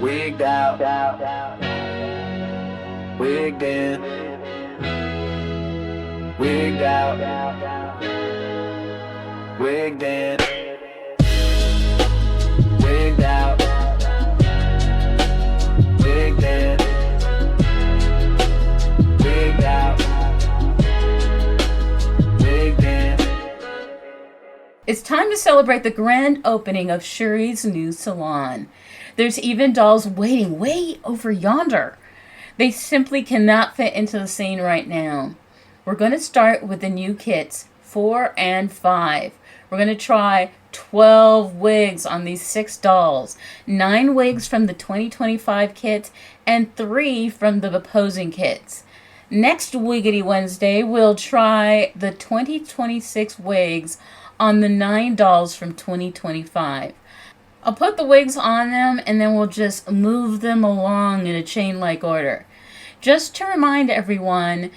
Wigged out, wigged in, wigged out, wigged in, wigged out, wigged in, wigged out, wigged in. It's time to celebrate the grand opening of Shuri's new salon. There's even dolls waiting way over yonder. They simply cannot fit into the scene right now. We're going to start with the new kits, 4 and 5. We're going to try 12 wigs on these 6 dolls. 9 wigs from the 2025 kit and 3 from the opposing kits. Next Wiggity Wednesday, we'll try the 2026 wigs on the 9 dolls from 2025. I'll put the wigs on them and then we'll just move them along in a chain-like order. Just to remind everyone,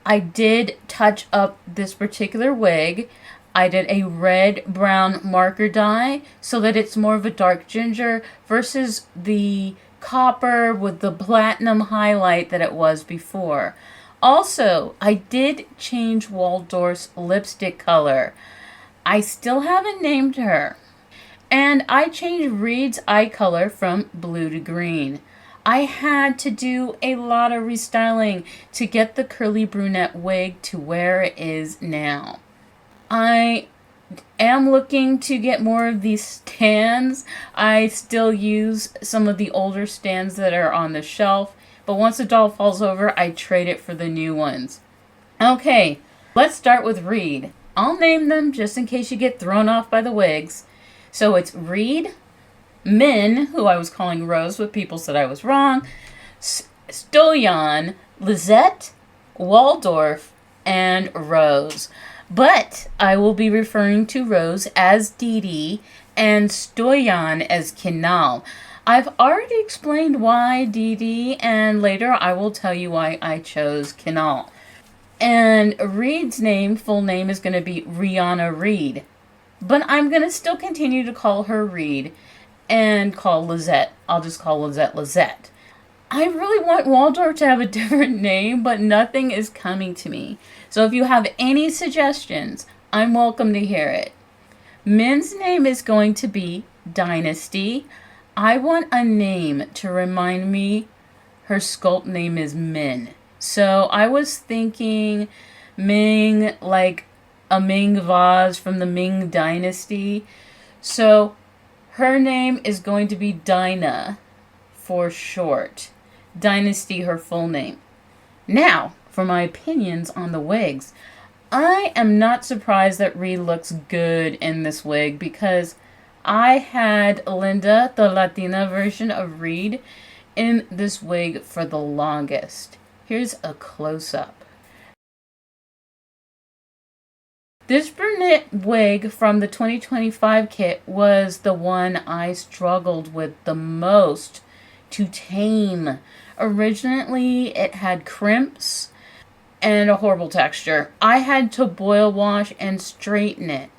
I did touch up this particular wig. I did a red-brown marker dye so that it's more of a dark ginger versus the copper with the platinum highlight that it was before. Also, I did change Waldorf's lipstick color. I still haven't named her. And I changed Reed's eye color from blue to green. I had to do a lot of restyling to get the curly brunette wig to where it is now. I am looking to get more of these stands. I still use some of the older stands that are on the shelf, but once a doll falls over, I trade it for the new ones. Okay, let's start with Reed. I'll name them just in case you get thrown off by the wigs. So it's Reed, Min, who I was calling Rose, but people said I was wrong, Stoyan, Lizette, Waldorf, and Rose. But I will be referring to Rose as Dee Dee and Stoyan as Kinal. I've already explained why Dee Dee, and later I will tell you why I chose Kinal. And Reed's full name is going to be Rihanna Reed. But I'm going to still continue to call her Reed and call Lizette. I'll just call Lizette. I really want Waldorf to have a different name, but nothing is coming to me. So if you have any suggestions, I'm welcome to hear it. Min's name is going to be Dynasty. I want a name to remind me her sculpt name is Min. So I was thinking Ming, like a Ming vase from the Ming Dynasty. So her name is going to be Dinah for short. Dynasty, her full name. Now, for my opinions on the wigs. I am not surprised that Reed looks good in this wig because I had Linda, the Latina version of Reed, in this wig for the longest. Here's a close-up. This brunette wig from the 2025 kit was the one I struggled with the most to tame. Originally, it had crimps and a horrible texture. I had to boil wash and straighten it.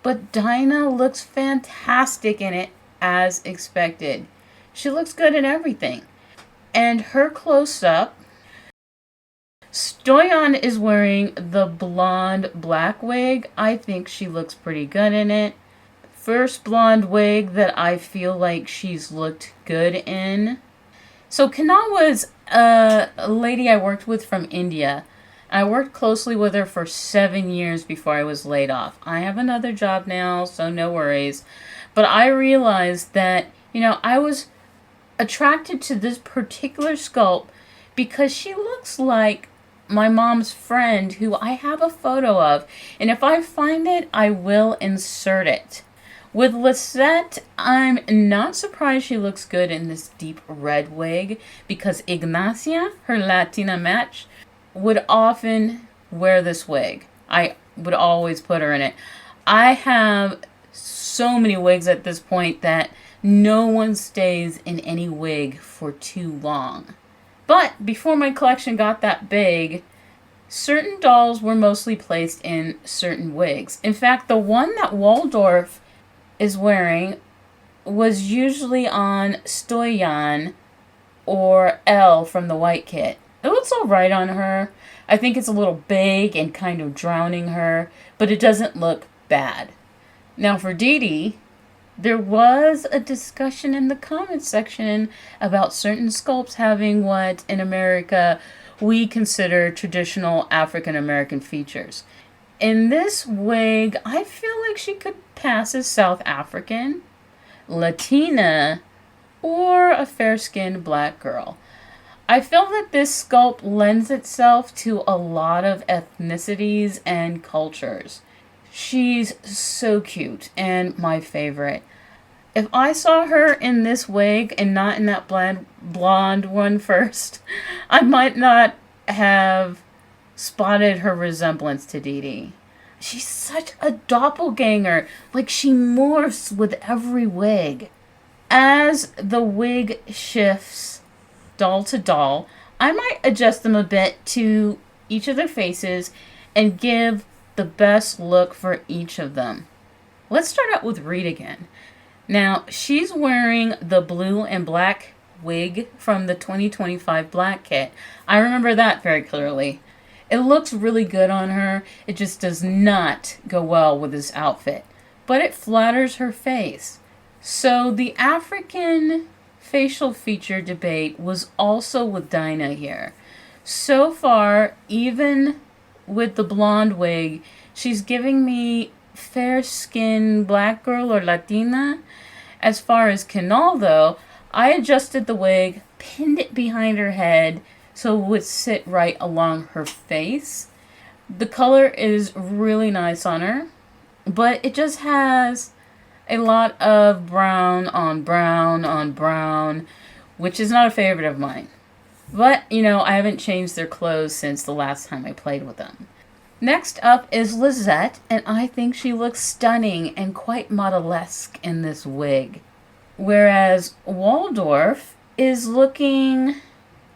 But Dinah looks fantastic in it as expected. She looks good in everything. And her close-up, Stoyan is wearing the blonde black wig. I think she looks pretty good in it. First blonde wig that I feel like she's looked good in. So Kana was a lady I worked with from India. I worked closely with her for 7 years before I was laid off. I have another job now, so no worries. But I realized that, I was attracted to this particular sculpt because she looks like my mom's friend who I have a photo of. And if I find it, I will insert it. With Lisette, I'm not surprised she looks good in this deep red wig because Ignacia, her Latina match, would often wear this wig. I would always put her in it. I have so many wigs at this point that no one stays in any wig for too long. But before my collection got that big, certain dolls were mostly placed in certain wigs. In fact, the one that Waldorf is wearing was usually on Stoyan or Elle from the White Kit. It looks alright on her. I think it's a little big and kind of drowning her, but it doesn't look bad. Now for Dee Dee, there was a discussion in the comments section about certain sculpts having what in America we consider traditional African American features. In this wig, I feel like she could pass as South African, Latina, or a fair-skinned black girl. I feel that this sculpt lends itself to a lot of ethnicities and cultures. She's so cute and my favorite. If I saw her in this wig and not in that blonde one first, I might not have spotted her resemblance to Dee Dee. She's such a doppelganger. Like, she morphs with every wig. As the wig shifts doll to doll, I might adjust them a bit to each of their faces and give the best look for each of them. Let's start out with Reed again. Now, she's wearing the blue and black wig from the 2025 Black Kit. I remember that very clearly. It looks really good on her. It just does not go well with this outfit, but it flatters her face. So the African facial feature debate was also with Dinah here. So far, even with the blonde wig, she's giving me fair-skinned black girl or Latina. As far as Canal, though, I adjusted the wig, pinned it behind her head so it would sit right along her face. The color is really nice on her, but it just has a lot of brown on brown on brown, which is not a favorite of mine. But, I haven't changed their clothes since the last time I played with them. Next up is Lizette, and I think she looks stunning and quite modelesque in this wig. Whereas Waldorf is looking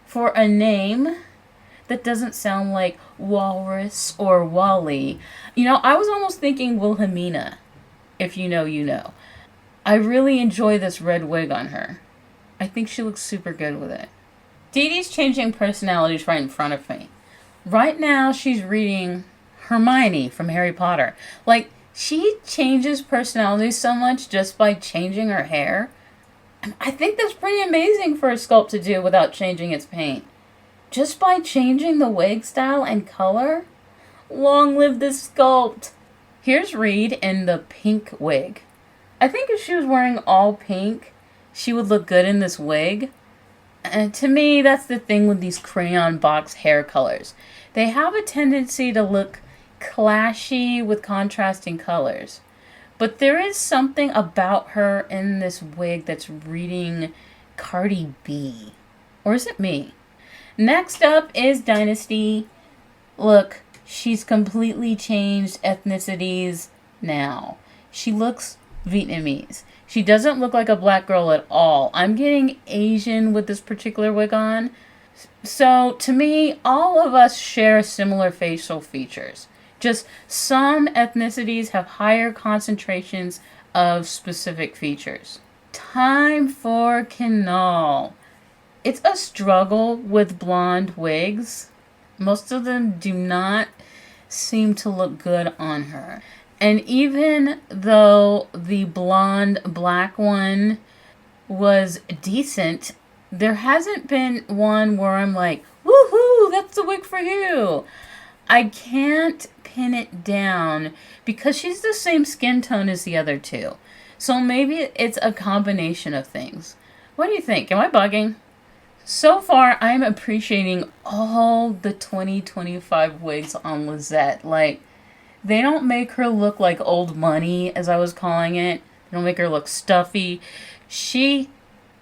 for a name that doesn't sound like Walrus or Wally. I was almost thinking Wilhelmina. If you know, you know. I really enjoy this red wig on her. I think she looks super good with it. Dee Dee's changing personalities right in front of me. Right now, she's reading Hermione from Harry Potter. Like, she changes personalities so much just by changing her hair. And I think that's pretty amazing for a sculpt to do without changing its paint. Just by changing the wig style and color. Long live this sculpt. Here's Reed in the pink wig. I think if she was wearing all pink, she would look good in this wig. And to me, that's the thing with these crayon box hair colors. They have a tendency to look clashy with contrasting colors. But there is something about her in this wig that's reading Cardi B. Or is it me? Next up is Dynasty. Look, she's completely changed ethnicities now. She looks Vietnamese. She doesn't look like a black girl at all. I'm getting Asian with this particular wig on. So, to me, all of us share similar facial features. Just some ethnicities have higher concentrations of specific features. Time for Canal. It's a struggle with blonde wigs. Most of them do not seem to look good on her. And even though the blonde black one was decent, there hasn't been one where I'm like, woohoo, that's the wig for you. I can't pin it down because she's the same skin tone as the other two. So maybe it's a combination of things. What do you think? Am I bugging? So far, I'm appreciating all the 2025 wigs on Lizette. Like, they don't make her look like old money, as I was calling it. They don't make her look stuffy. She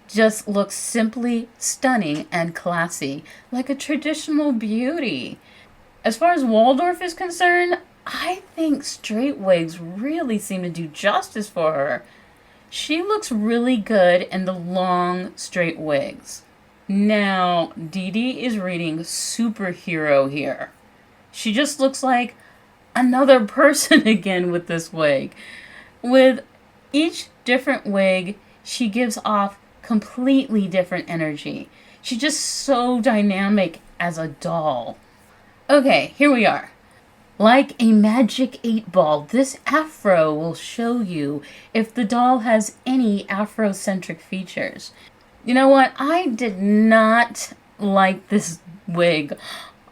just looks simply stunning and classy, like a traditional beauty. As far as Waldorf is concerned, I think straight wigs really seem to do justice for her. She looks really good in the long, straight wigs. Now, Dee Dee is reading superhero here. She just looks like another person again with this wig. With each different wig, she gives off completely different energy. She's just so dynamic as a doll. Okay, here we are. Like a magic 8-ball, this Afro will show you if the doll has any Afrocentric features. You know what? I did not like this wig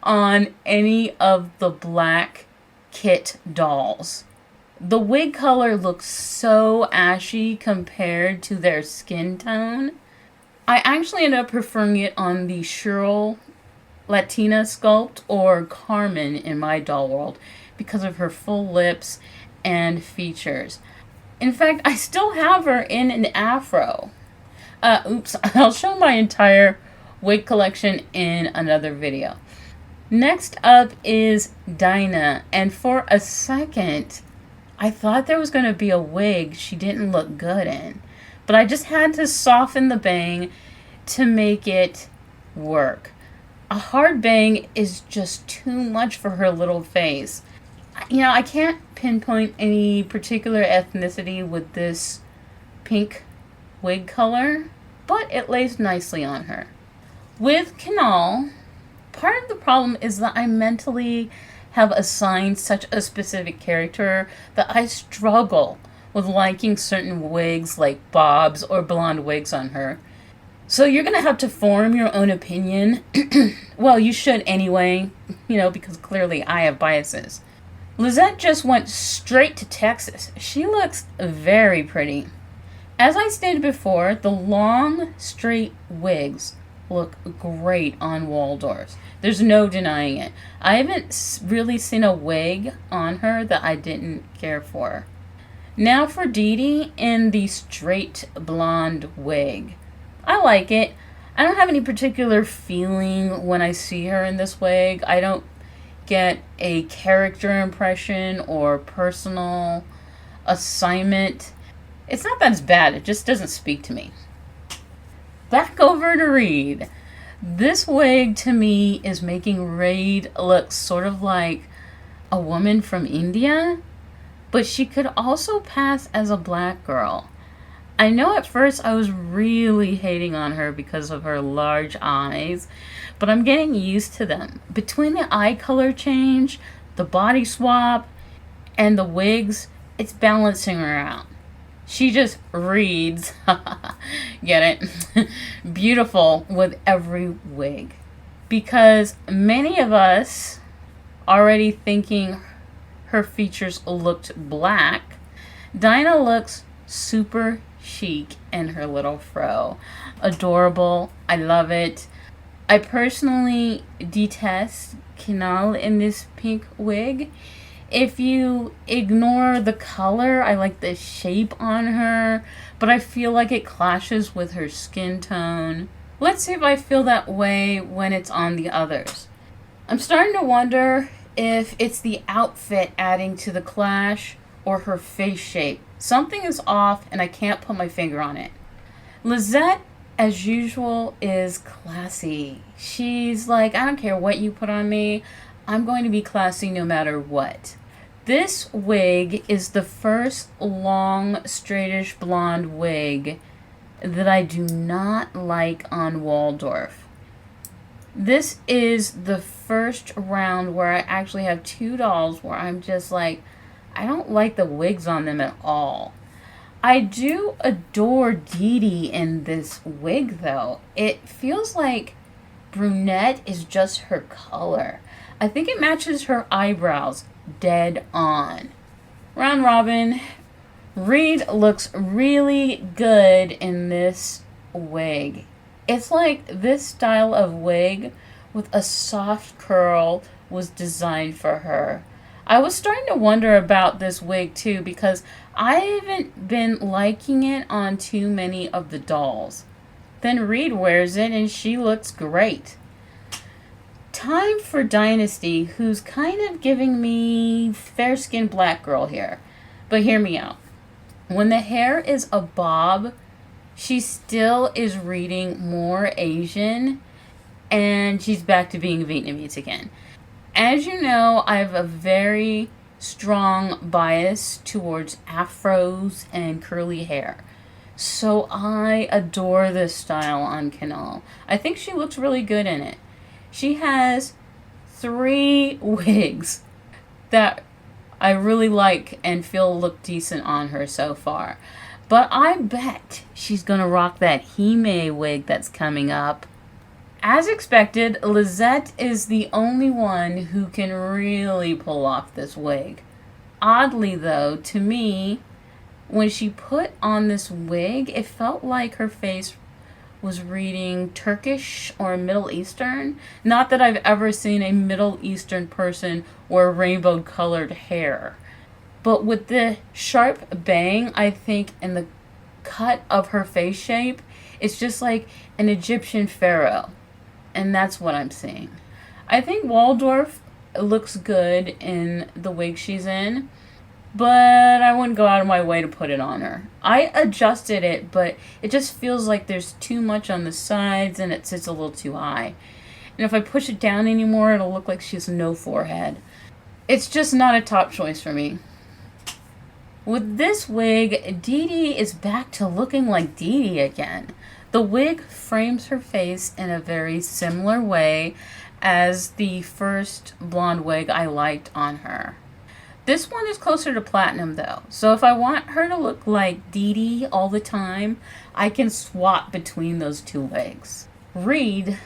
on any of the black kit dolls. The wig color looks so ashy compared to their skin tone. I actually ended up preferring it on the Shuri Latina sculpt or Carmen in my doll world because of her full lips and features. In fact, I still have her in an Afro. I'll show my entire wig collection in another video. Next up is Dinah, and for a second, I thought there was going to be a wig she didn't look good in, but I just had to soften the bang to make it work. A hard bang is just too much for her little face. You know, I can't pinpoint any particular ethnicity with this pink wig color, but it lays nicely on her. With Canal, part of the problem is that I mentally have assigned such a specific character that I struggle with liking certain wigs like bobs or blonde wigs on her. So you're going to have to form your own opinion. Well, you should anyway, because clearly I have biases. Lizette just went straight to Texas. She looks very pretty. As I stated before, the long, straight wigs look great on Waldorf's. There's no denying it. I haven't really seen a wig on her that I didn't care for. Now for Dee Dee in the straight blonde wig. I like it. I don't have any particular feeling when I see her in this wig. I don't get a character impression or personal assignment. It's not that it's bad, it just doesn't speak to me. Back over to Reed. This wig to me is making Reed look sort of like a woman from India, but she could also pass as a black girl. I know at first I was really hating on her because of her large eyes, but I'm getting used to them. Between the eye color change, the body swap, and the wigs, it's balancing her out. She just reads, get it, beautiful with every wig. Because many of us already thinking her features looked black, Dinah looks super chic in her little fro. Adorable. I love it. I personally detest Kinal in this pink wig. If you ignore the color, I like the shape on her, but I feel like it clashes with her skin tone. Let's see if I feel that way when it's on the others. I'm starting to wonder if it's the outfit adding to the clash or her face shape. Something is off and I can't put my finger on it. Lizette, as usual, is classy. She's like, I don't care what you put on me. I'm going to be classy no matter what. This wig is the first long, straightish blonde wig that I do not like on Waldorf. This is the first round where I actually have two dolls where I'm just like, I don't like the wigs on them at all. I do adore Dee Dee in this wig though. It feels like brunette is just her color. I think it matches her eyebrows dead on. Round robin. Reed looks really good in this wig. It's like this style of wig with a soft curl was designed for her. I was starting to wonder about this wig too because I haven't been liking it on too many of the dolls. Then Reed wears it and she looks great. Time for Dynasty, who's kind of giving me fair-skinned black girl here. But hear me out. When the hair is a bob, she still is reading more Asian, and she's back to being Vietnamese again. As you know, I have a very strong bias towards afros and curly hair. So I adore this style on Canal. I think she looks really good in it. She has 3 wigs that I really like and feel look decent on her so far. But I bet she's gonna rock that Hime wig that's coming up. As expected, Lizette is the only one who can really pull off this wig. Oddly, though, to me, when she put on this wig, it felt like her face was reading Turkish or Middle Eastern. Not that I've ever seen a Middle Eastern person wear rainbow colored hair. But with the sharp bang, I think, in the cut of her face shape, it's just like an Egyptian pharaoh. And that's what I'm seeing. I think Waldorf looks good in the wig she's in, but I wouldn't go out of my way to put it on her. I adjusted it, but it just feels like there's too much on the sides and it sits a little too high. And if I push it down anymore, it'll look like she has no forehead. It's just not a top choice for me. With this wig, Dee Dee is back to looking like Dee Dee again. The wig frames her face in a very similar way as the first blonde wig I liked on her. This one is closer to platinum though, so if I want her to look like Dee Dee all the time, I can swap between those 2 wigs. Reed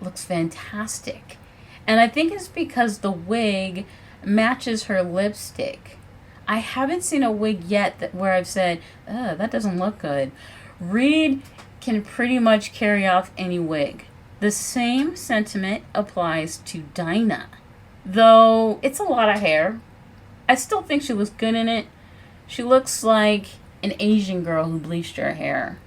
looks fantastic, and I think it's because the wig matches her lipstick. I haven't seen a wig yet where I've said, oh, that doesn't look good. Reed can pretty much carry off any wig. The same sentiment applies to Dinah. Though it's a lot of hair, I still think she looks good in it. She looks like an Asian girl who bleached her hair.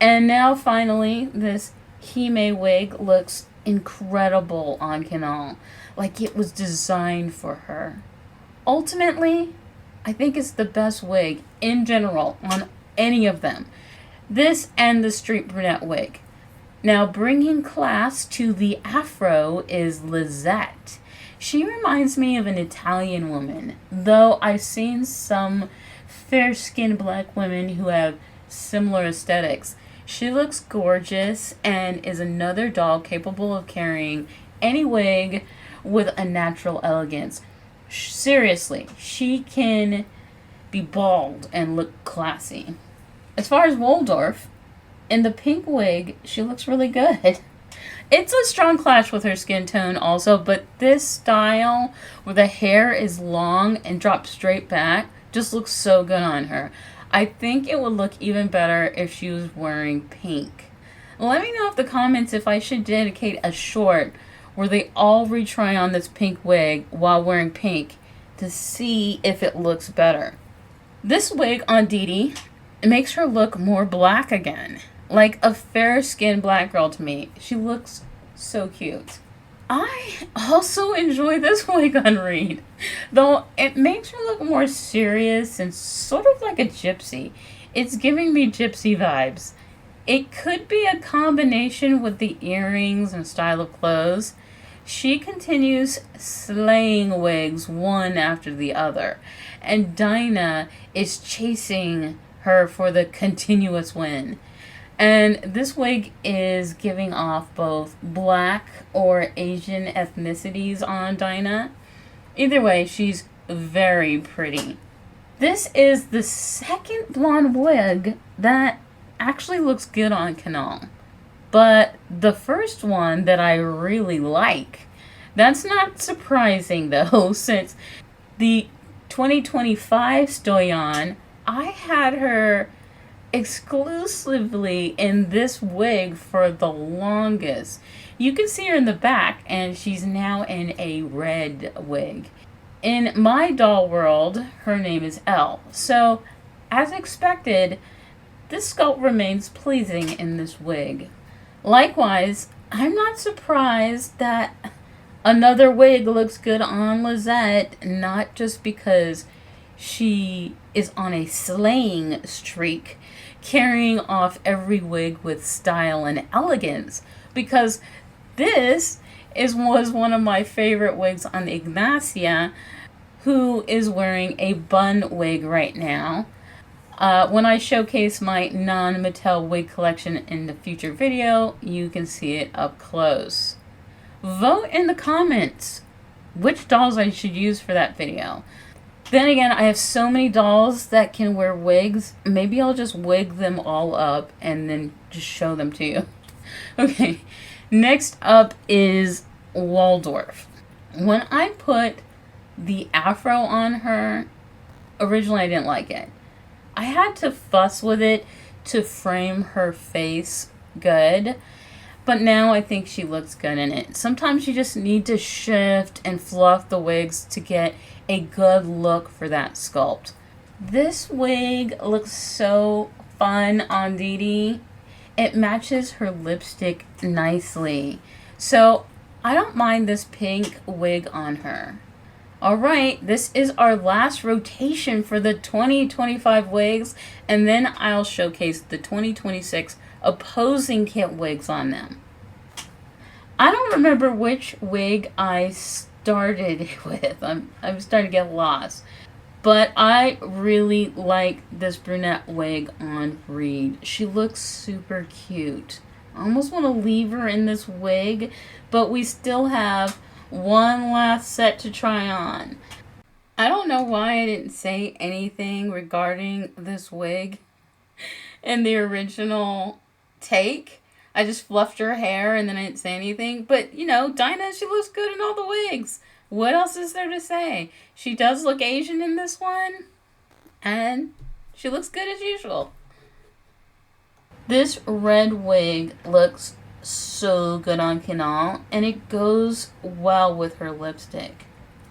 And now finally, this Hime wig looks incredible on Canal. Like it was designed for her. Ultimately, I think it's the best wig in general on any of them. This and the Street Brunette wig. Now, bringing class to the Afro is Lizette. She reminds me of an Italian woman, though I've seen some fair-skinned black women who have similar aesthetics. She looks gorgeous and is another doll capable of carrying any wig with a natural elegance. Seriously, she can be bald and look classy. As far as Waldorf, in the pink wig, she looks really good. It's a strong clash with her skin tone also, but this style where the hair is long and drops straight back just looks so good on her. I think it would look even better if she was wearing pink. Let me know in the comments if I should dedicate a short where they all retry on this pink wig while wearing pink to see if it looks better. This wig on Dee Dee, it makes her look more black again. Like a fair-skinned black girl to me. She looks so cute. I also enjoy this wig on Reed, though it makes her look more serious and sort of like a gypsy. It's giving me gypsy vibes. It could be a combination with the earrings and style of clothes. She continues slaying wigs one after the other, and Dinah is chasing her for the continuous win. And this wig is giving off both black or Asian ethnicities on Dinah. Either way, she's very pretty. This is the second blonde wig that actually looks good on Canal. But the first one that I really like, that's not surprising though, since the 2025 Stoyan, I had her exclusively in this wig for the longest. You can see her in the back, and she's now in a red wig. In my doll world, her name is Elle. So, as expected, this sculpt remains pleasing in this wig. Likewise, I'm not surprised that another wig looks good on Lizette, not just because she is on a slaying streak, carrying off every wig with style and elegance, because this was one of my favorite wigs on Ignacia, who is wearing a bun wig right now. When I showcase my non-Mattel wig collection in the future video, you can see it up close. Vote in the comments which dolls I should use for that video. Then again, I have so many dolls that can wear wigs. Maybe I'll just wig them all up and then just show them to you. Okay, next up is Waldorf. When I put the Afro on her, originally I didn't like it. I had to fuss with it to frame her face good. But now I think she looks good in it. Sometimes you just need to shift and fluff the wigs to get a good look for that sculpt. This wig looks so fun on Dee Dee. It matches her lipstick nicely. So I don't mind this pink wig on her. Alright, this is our last rotation for the 2025 wigs. And then I'll showcase the 2026 opposing kit wigs on them. I don't remember which wig I started with. I'm starting to get lost. But I really like this brunette wig on Reed. She looks super cute. I almost want to leave her in this wig, but we still have one last set to try on. I don't know why I didn't say anything regarding this wig in the original take. I just fluffed her hair and then I didn't say anything. But, you know, Dinah, she looks good in all the wigs. What else is there to say? She does look Asian in this one. And she looks good as usual. This red wig looks so good on Kanal. And it goes well with her lipstick.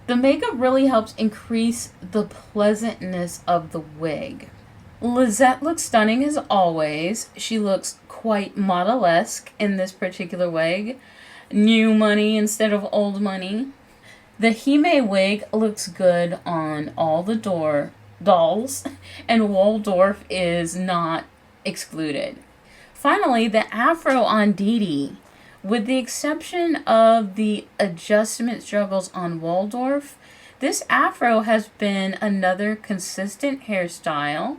The makeup really helps increase the pleasantness of the wig. Lizette looks stunning as always. She looks quite model-esque in this particular wig. New money instead of old money. The Hime wig looks good on all the dolls, and Waldorf is not excluded. Finally, the Afro on Dee Dee. With the exception of the adjustment struggles on Waldorf, this Afro has been another consistent hairstyle,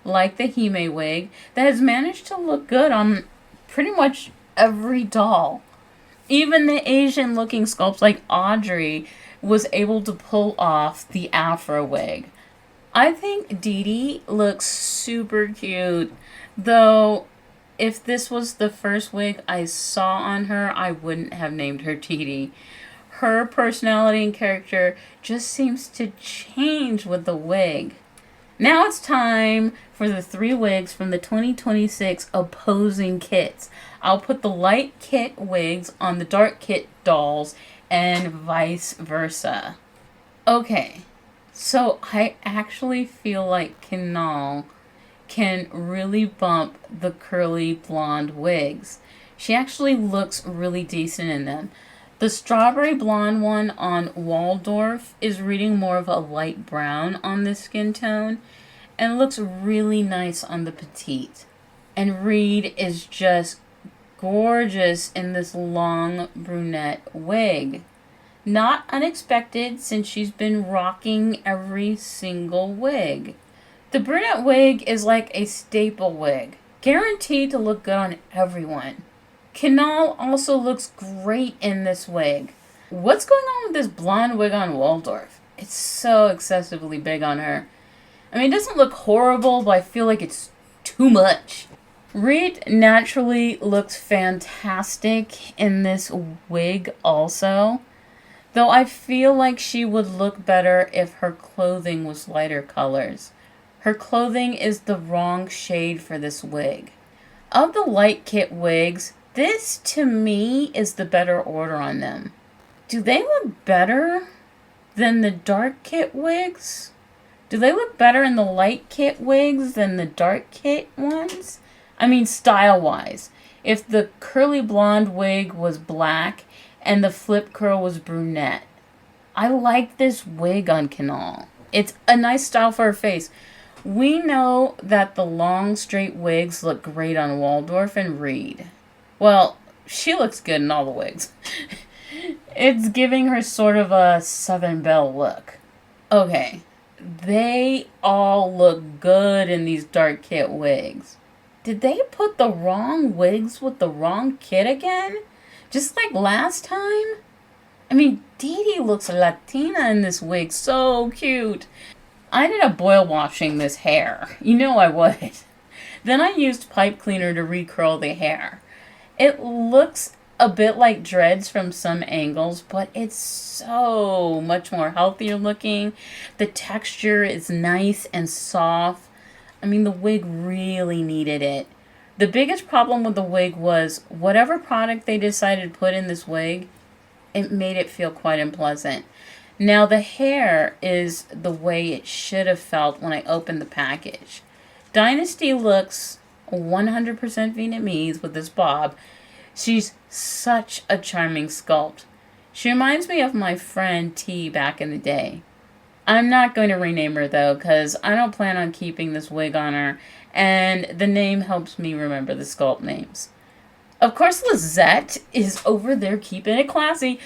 like the Hime wig, that has managed to look good on pretty much every doll. Even the Asian looking sculpts like Audrey was able to pull off the Afro wig. I think Dee Dee looks super cute, though if this was the first wig I saw on her, I wouldn't have named her Dee Dee. Her personality and character just seems to change with the wig. Now it's time for the 3 wigs from the 2026 opposing kits. I'll put the light kit wigs on the dark kit dolls and vice versa. Okay, so I actually feel like Kanal can really bump the curly blonde wigs. She actually looks really decent in them. The strawberry blonde one on Waldorf is reading more of a light brown on this skin tone and looks really nice on the petite. And Reed is just gorgeous in this long brunette wig. Not unexpected since she's been rocking every single wig. The brunette wig is like a staple wig, guaranteed to look good on everyone. Kanal also looks great in this wig. What's going on with this blonde wig on Waldorf? It's so excessively big on her. I mean, it doesn't look horrible, but I feel like it's too much. Reed naturally looks fantastic in this wig also, though I feel like she would look better if her clothing was lighter colors. Her clothing is the wrong shade for this wig. Of the light kit wigs, this to me is the better order on them. Do they look better than the dark kit wigs? Do they look better in the light kit wigs than the dark kit ones? I mean, style-wise. If the curly blonde wig was black and the flip curl was brunette. I like this wig on Kanal. It's a nice style for her face. We know that the long straight wigs look great on Waldorf and Reed. Well, she looks good in all the wigs. It's giving her sort of a Southern Belle look. Okay, they all look good in these dark kit wigs. Did they put the wrong wigs with the wrong kit again? Just like last time? I mean, Dee Dee looks Latina in this wig. So cute. I ended up boil washing this hair. You know I would. Then I used pipe cleaner to recurl the hair. It looks a bit like dreads from some angles, but it's so much more healthier looking. The texture is nice and soft. I mean, the wig really needed it. The biggest problem with the wig was whatever product they decided to put in this wig, it made it feel quite unpleasant. Now, the hair is the way it should have felt when I opened the package. Dynasty looks 100% Vietnamese with this bob. She's such a charming sculpt. She reminds me of my friend T back in the day. I'm not going to rename her though, because I don't plan on keeping this wig on her, and the name helps me remember the sculpt names. Of course, Lizette is over there keeping it classy.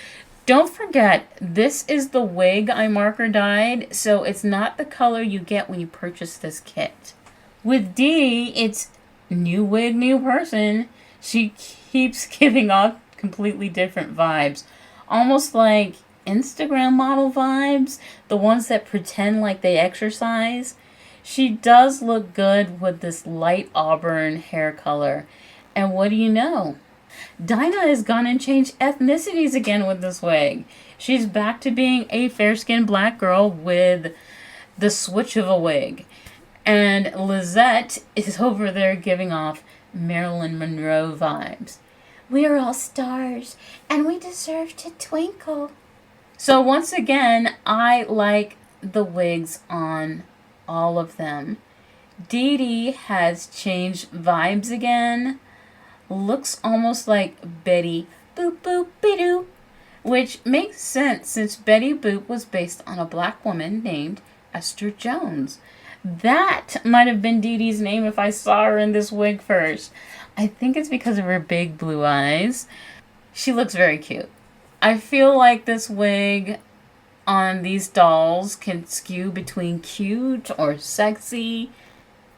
Don't forget, this is the wig I marker dyed, so it's not the color you get when you purchase this kit. With Dee, it's new wig, new person. She keeps giving off completely different vibes. Almost like Instagram model vibes. The ones that pretend like they exercise. She does look good with this light auburn hair color. And what do you know? Dinah has gone and changed ethnicities again with this wig. She's back to being a fair-skinned black girl with the switch of a wig. And Lizette is over there giving off Marilyn Monroe vibes. We are all stars, and we deserve to twinkle. So once again, I like the wigs on all of them. Dee Dee has changed vibes again. Looks almost like Betty Boop Boop Be-Doo, which makes sense since Betty Boop was based on a black woman named Esther Jones. That might have been Dee Dee's name if I saw her in this wig first. I think it's because of her big blue eyes. She looks very cute. I feel like this wig on these dolls can skew between cute or sexy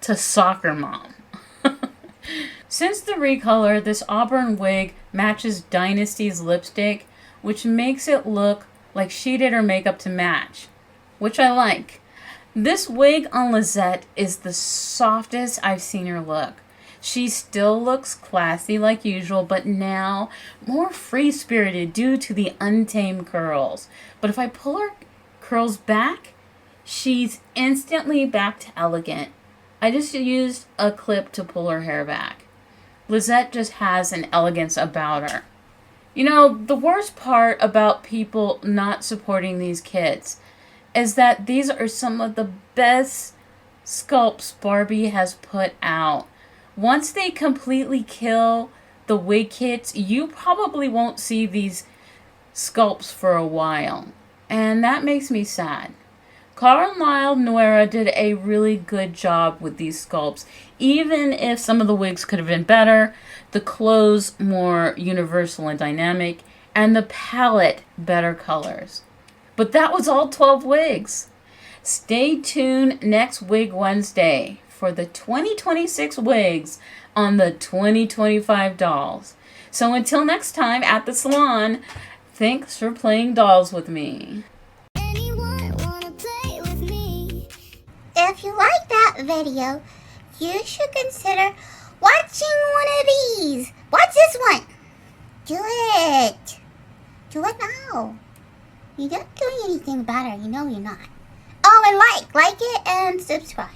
to soccer mom. Since the recolor, this auburn wig matches Dynasty's lipstick, which makes it look like she did her makeup to match, which I like. This wig on Lizette is the softest I've seen her look. She still looks classy like usual, but now more free-spirited due to the untamed curls. But if I pull her curls back, she's instantly back to elegant. I just used a clip to pull her hair back. Lizette just has an elegance about her. You know, the worst part about people not supporting these kits is that these are some of the best sculpts Barbie has put out. Once they completely kill the wig kits, you probably won't see these sculpts for a while. And that makes me sad. Carlisle Noira did a really good job with these sculpts. Even if some of the wigs could have been better, the clothes more universal and dynamic, and the palette better colors. But that was all 12 wigs. Stay tuned next Wig Wednesday for the 2026 wigs on the 2025 dolls. So until next time at the salon, thanks for playing dolls with me. If you like that video, you should consider watching one of these. Watch this one. Do it. Do it now. You're not doing anything about it. You know you're not. Oh, and like it and subscribe.